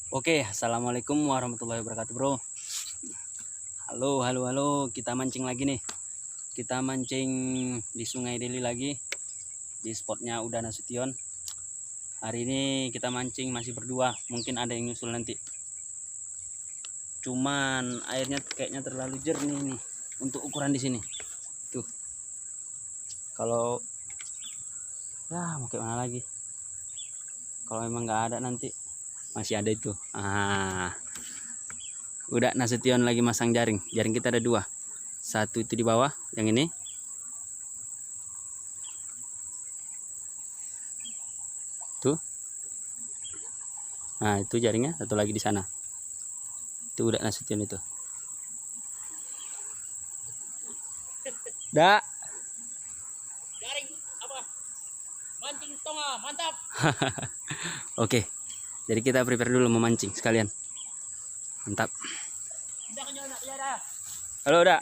Oke, assalamualaikum warahmatullahi wabarakatuh, bro. Halo, kita mancing lagi nih. Kita mancing di Sungai Deli lagi, di spotnya Uda Nasution. Hari ini kita mancing masih berdua, mungkin ada yang nyusul nanti. Cuman airnya kayaknya terlalu jernih nih untuk ukuran di sini. Tuh, kalau ya mau kayak mana lagi? Kalau memang nggak ada nanti masih ada itu. Udah Nasution lagi masang jaring. Jaring kita ada dua. Satu itu di bawah, yang ini. Tuh. Nah, itu jaringnya, satu lagi di sana. Itu udah Nasution itu. Dak. Jaring apa? Mancing tonga, mantap. Oke. Jadi kita prepare dulu memancing sekalian. Mantap. Halo, Dak.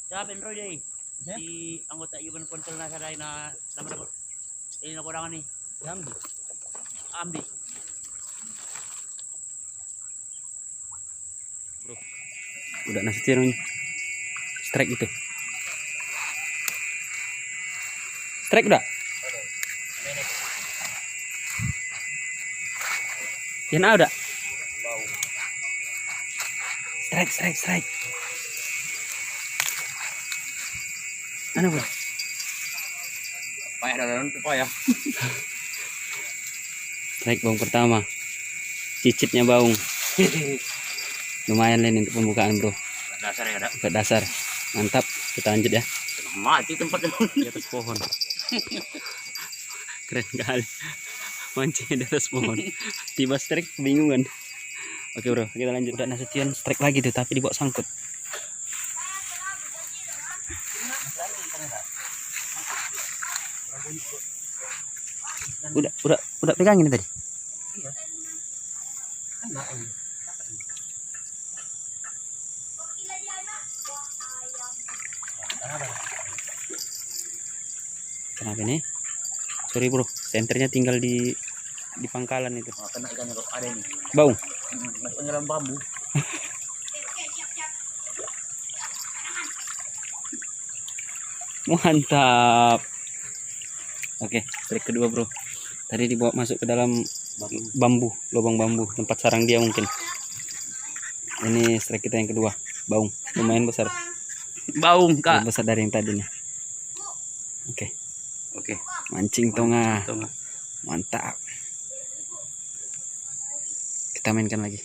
Siapa Bro Jay? Si anggota Iban Konsul na saray na dapat ini na kurangan nih. Amdi. Bro. Udah Nasution strike itu. Strike udah. Yan udah. Strike. Ano bro? Payah dalam itu payah. Strike baung pertama. Cicitnya baung. Lumayan Len untuk pembukaan bro. Dasar ya ada. Ke dasar. Mantap. Kita lanjut ya. Mati tempatnya. Di atas pohon. Keren kali. Mancing di atas pohon. Tiba strike kebingungan. Oke bro, kita lanjut. Udah Nasution strike lagi tuh, tapi dibawa sangkut. Udah pegangin tadi. Kenapa nih? Sorry bro, senternya tinggal di pangkalan itu. Oh, kena ikannya kok ada ini. Baung. Masuk dalam bambu. Mantap. Oke, strike kedua bro. Tadi dibawa masuk ke dalam bambu, lubang bambu, tempat sarang dia mungkin. Ini strike kita yang kedua, baung, lumayan besar. Baung kak. Lebih besar dari yang tadi nih. Oke, mancing tonga. Mantap. Kita mainkan lagi.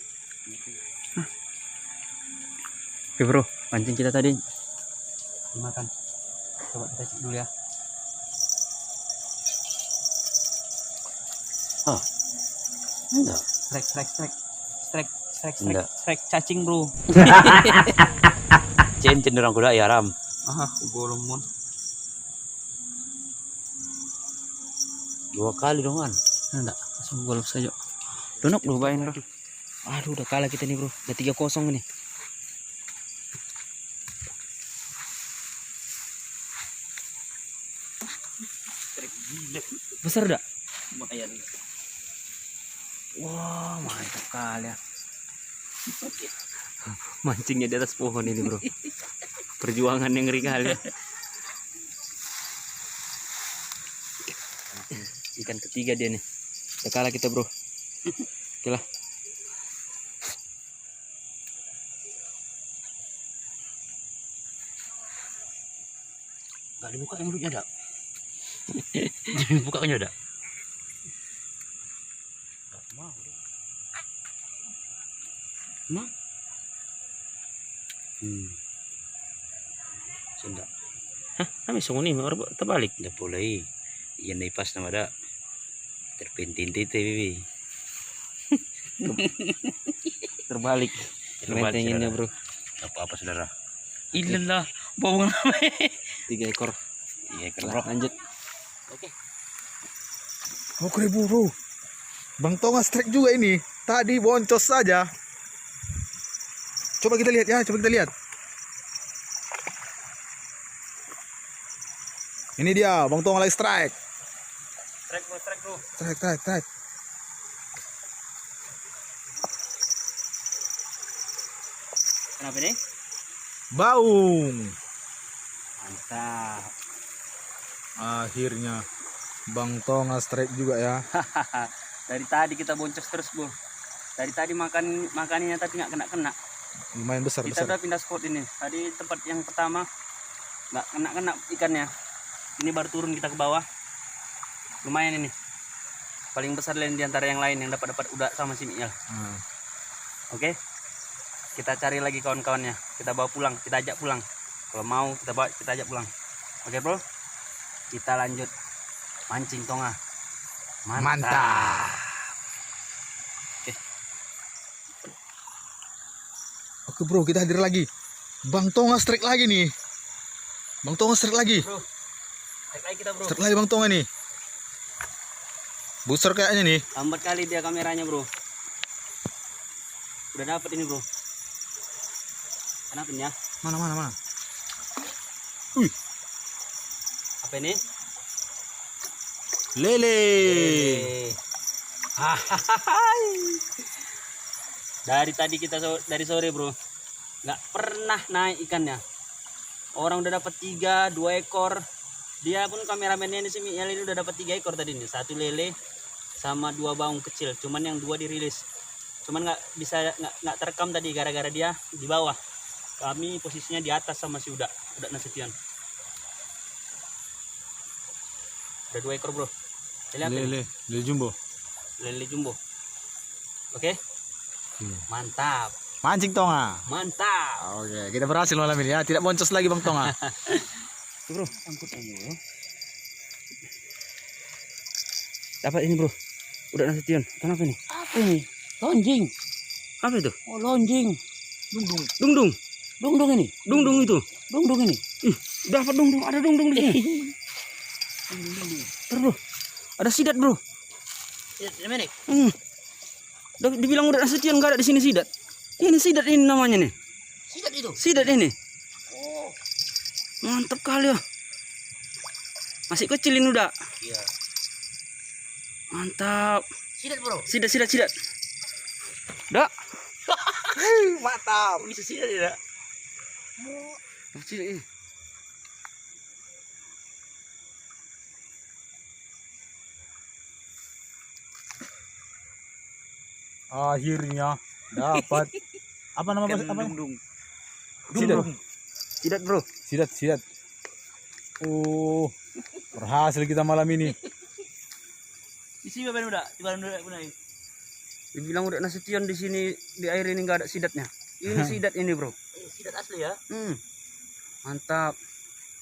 Oke bro, mancing kita tadi dimakan. Coba kita cek dulu ya. Oh. Enggak. Strike cacing bro. Cenderung kuda ya ram. Golomon. 2 kali dong kan. Enggak, langsung gol saja. Donok bro, bain bro. Aduh, udah kalah kita nih bro. Udah 3-0 nih. Besar dah. Lumayan. Wah, mantap kali ya. Mancingnya di atas pohon ini bro. Perjuangan yang ngeri kali ya. Ikan ketiga dia nih. Udah kalah kita bro. Oke lah. Gak dibuka yang mulutnya ada. Dibuka kan ada. Mau. Sunda. Hah, kami sungguh nih, terbalik. Udah boleh. Yan na ipas na mada. Terpentinti TV. Terbalik. Rentenginnya bro. Apa-apa saudara. Ilan lah. Bawang namin. 3 ekor. Iya kan bro. Lanjut. Oke. Oke bro, Bang Tonga strike juga ini. Tadi boncos saja. Coba kita lihat ya, coba kita lihat. Ini dia, Bang Tong lagi strike. Strike bro, strike bro. Strike. Kenapa ini? Baung. Mantap. Akhirnya Bang Tong strike juga ya. Dari tadi kita boncos terus bro. Dari tadi makannya tapi nggak kena. Lumayan besar. Kita udah pindah spot ini. Tadi tempat yang pertama nggak kena ikannya. Ini baru turun kita ke bawah. Lumayan ini. Paling besar lain di antara yang lain yang dapat udah sama si Miel. Oke. Kita cari lagi kawan-kawannya. Kita bawa pulang, kita ajak pulang. Kalau mau kita ajak pulang. Oke bro. Kita lanjut mancing tonga. Mantap. Oke bro, kita hadir lagi. Bang Tonga strike lagi nih. Bang Tonga strike lagi. Bro. Strike lagi kita bro. Strike lagi Bang Tonga nih. Besar kayaknya nih. Lambat kali dia kameranya bro. Udah dapet ini bro. Kenapa ya? Mana? Apa ini? Lele. Dari tadi dari sore bro, nggak pernah naik ikannya. Orang udah dapat 2 ekor. Dia pun kameramennya ini si Miel ini udah dapat 3 ekor tadi nih. 1 lele sama 2 baung kecil. Cuman yang 2 dirilis. Cuman nggak terekam tadi gara-gara dia di bawah. Kami posisinya di atas sama si Uda Nasution. Udah 2 ekor bro. Lele jumbo. Lele jumbo. Oke. Mantap. Mancing Tonga. Mantap. Oke, kita berhasil malam ini ya. Tidak boncos lagi Bang Tonga. Tuh bro, angkut aja bro. Dapat ini bro. Udah Nasution. Kenapa ini? Apa ini? Lonjing. Apa itu? Oh lonjing. Dung ini. Dung itu. Dung ini. Ih, dapat dung. Ada dung di sini. Terus bro. Ada sidat bro. Sidat mana? Dibilang udah Nasution nggak ada di sini sidat. Ini sidat ini namanya nih. Sidat itu. Sidat ini. Oh. Mantap kali ya. Masih kecil ini udah. Iya. Mantap. Sidat bro. Sidat. Dak. Mantap. Bisa sidat ya. Kecil ini. Akhirnya dapat apa nama bos? Apa? Sidat bro. Sidat. Oh, berhasil kita malam ini. Isi apa udah? Coba udah. Dibilang udah Nasution di sini di air ini nggak ada sidatnya. Ini sidat ini bro. Sidat asli ya. Mantap.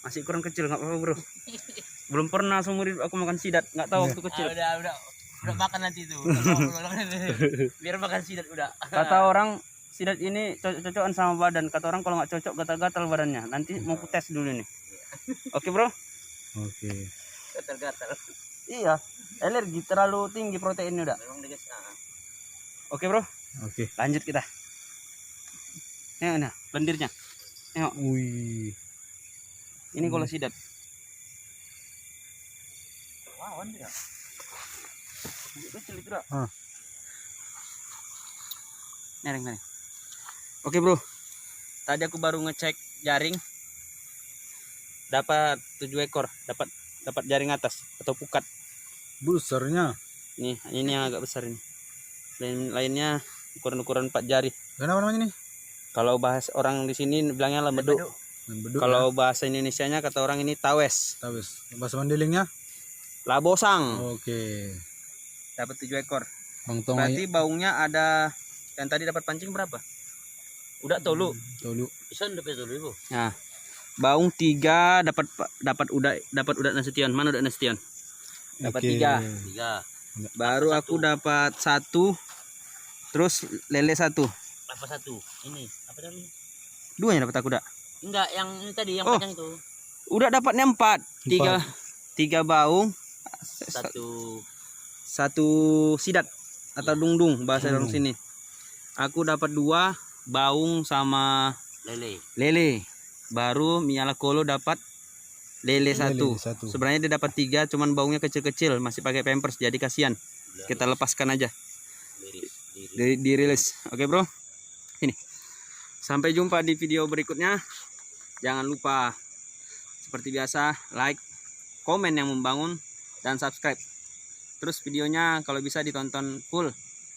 Masih kurang kecil nggak apa-apa bro. Belum pernah seumur hidup aku makan sidat. Nggak tahu waktu kecil. Udah makan nanti itu. Biar makan sidat udah. Kata orang sidat ini cocok-cocokan sama badan. Kata orang kalau nggak cocok gatal-gatal badannya. Nanti mau ku tes dulu nih. Oke bro. Oke. Gatal-gatal. Iya. Alergi terlalu tinggi proteinnya udah. Memang guys. Oke bro. Oke. Lanjut kita. Nah, lendirnya. Tengok. Wih. Ini kalau sidat. Wow, dia. Kecil itu dah. Nering. Oke bro. Tadi aku baru ngecek jaring. Dapat 7 ekor. Dapat jaring atas atau pukat. Besarnya. Nih, ini yang agak besar ini. Lainnya ukuran 4 jari. Kenapa namanya nih? Kalau bahas orang di sini bilangnya lembedu. Kalau bahasa Indonesianya kata orang ini tawes. Bahasa Mandailing-nya? Labosang. Oke. Dapat 7 ekor. Bang Tong. Berarti baungnya ada yang tadi dapat pancing berapa? Udah tolu. Isan dapat tolu ibu. Nah, baung 3 dapat udah Nasution. Mana udah Nasution? Dapat 3. Baru aku dapat 1. Terus lele 1. Apa 1? Ini apa tadi? 2 yang dapat aku dah. Enggak, yang ini tadi yang Oh. panjang itu. Udah dapatnya 4. 3 baung. 1 1 sidat. atau dungdung bahasa orang sini. Aku dapat 2 baung sama lele. Baru Miala Kolo dapat lele 1. Sebenarnya dia dapat 3, cuman baungnya kecil-kecil, masih pakai pampers, jadi kasihan. Kita lepaskan aja. Dirilis. Oke, Bro. Ini. Sampai jumpa di video berikutnya. Jangan lupa seperti biasa like, komen yang membangun, dan subscribe. Terus videonya kalau bisa ditonton full,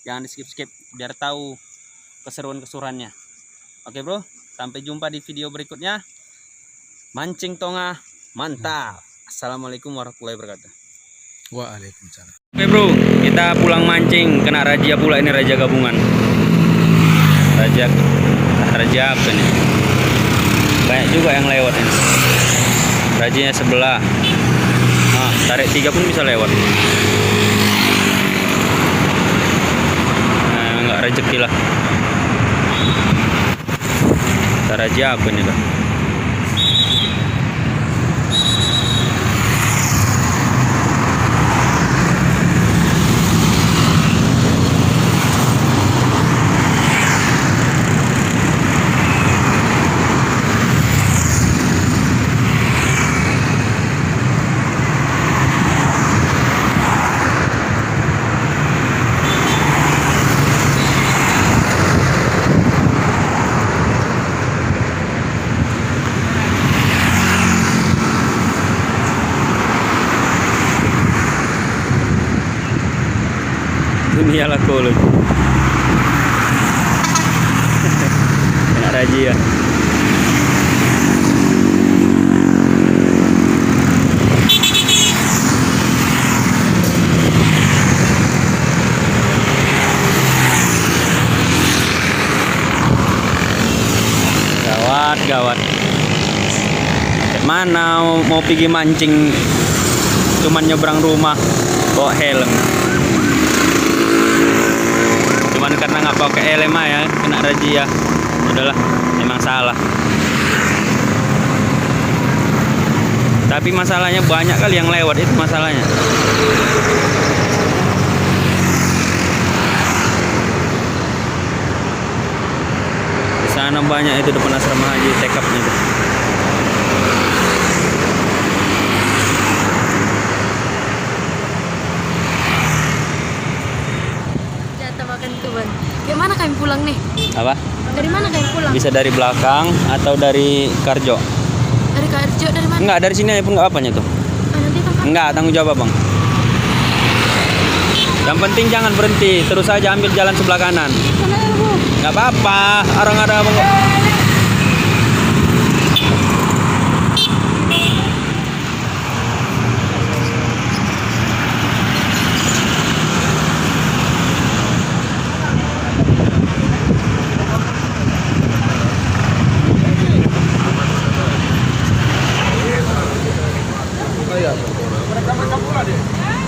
jangan di skip biar tahu keseruan-keseruannya. Oke, Bro. Sampai jumpa di video berikutnya. Mancing tonga mantap. Assalamualaikum warahmatullahi wabarakatuh. Waalaikumsalam. Oke, Bro, kita pulang mancing, kena razia pula ini, razia gabungan. Razia apa nih? Banyak juga yang lewat ini. Rajianya sebelah. Nah, tarik 3 pun bisa lewat. Nah, enggak rezeki lah. Razia apa ini dah? Miala Kolo. Kena razia. Gawat. Mana mau pergi mancing, cuman nyebrang rumah bawa helm. Cuman karena nggak pakai helm ya kena razia. Udahlah, memang salah. Tapi masalahnya banyak kali yang lewat, itu masalahnya. Di sana banyak itu depan asrama haji tekapnya itu. Gimana kami pulang nih? Apa? Dari mana kami pulang? Bisa dari belakang atau dari Karjo. Dari Karjo, dari mana? Enggak, dari sini aja pun enggak apanya tuh. Nanti tempat. Enggak, tanggung jawab, Bang. Yang penting jangan berhenti, terus aja ambil jalan sebelah kanan. Sana ya, Bu. Enggak apa-apa, orang ada Bang.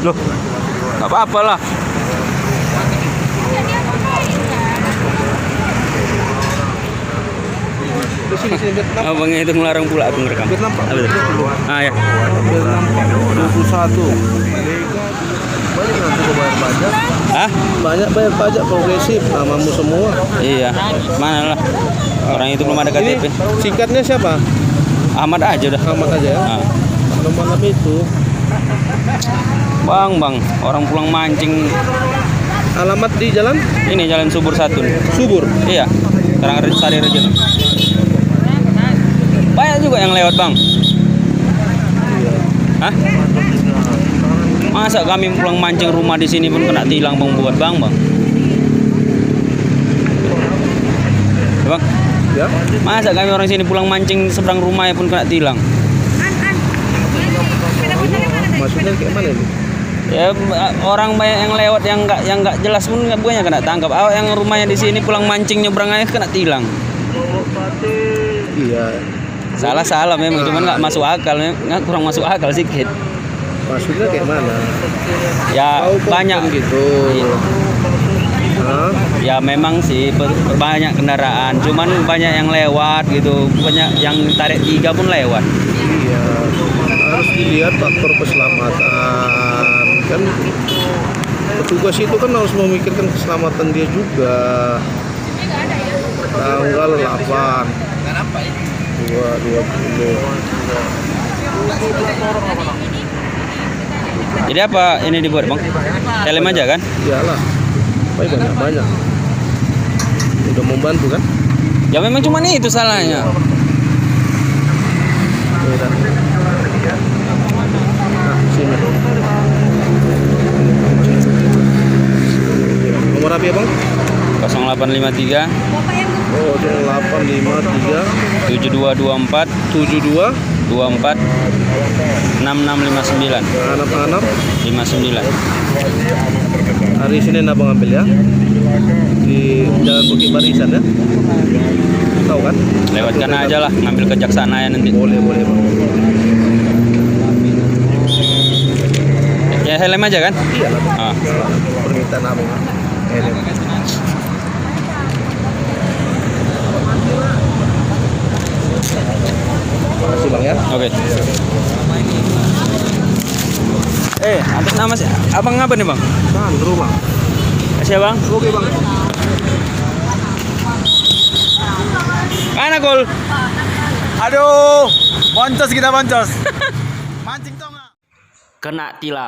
Loh, nggak apa-apa lah. Abangnya itu ngelarang pula aku ngerekam. Ah ya. 21. Banyak nanti kau bayar pajak. Hah? Banyak bayar pajak progresif namamu semua. Iya. Mana lah. Orang itu belum ada KTP. Singkatnya siapa? Ahmad aja udah. Ahmad aja ya. Nah. Kalau malam itu Bang, orang pulang mancing. alamat di jalan Ini Jalan Subur 1. Subur. Iya. Sari Rejo. Banyak juga yang lewat, Bang. Hah? Masa kami pulang mancing rumah di sini pun kena tilang, Bang, buat Bang. Ya, Bang. Ya. Masa kami orang sini pulang mancing seberang rumah pun kena tilang. Maksudnya kayak mana ini? Ya orang banyak yang lewat yang nggak jelas pun bukannya kena tangkap. Awak yang rumahnya di sini pulang mancing nyebrang aja kena tilang. Iya. Salah memang, cuman nggak masuk akal, nggak kurang masuk akal sedikit. Maksudnya kayak mana? Ya banyak gitu. Iya. Hah? Ya memang sih banyak kendaraan, cuman banyak yang lewat gitu, banyak yang tarik 3 pun lewat. Iya. Harus dilihat faktor keselamatan kan. Petugas itu kan harus memikirkan keselamatan dia juga. Tanggal 8 2/20. Jadi apa ini dibuat bang? Helm aja kan? Iyalah, banyak. Udah membantu kan? Ya memang cuma itu salahnya. Udah. Nah, sini. Nomor apa ya bang? 0853 Oh, 0853 7224 72 24 6659 anak-anak 59. hari Senin abang ambil ya di Jalan Bukit Barisan ya, tahu kan? Lewat kanan aja lah, ngambil ke Jaksanaya nanti. Boleh bang. Ya helm aja kan? Iya lah bang. Ah. Permintaan abang. Makasih bang ya. Oke. Atas nama abang apa nih bang? Sandro bang. Kasih ya bang. Oke bang. Mana gol? Aduh, boncos kita boncos. Mancing tonga. Kena tilang.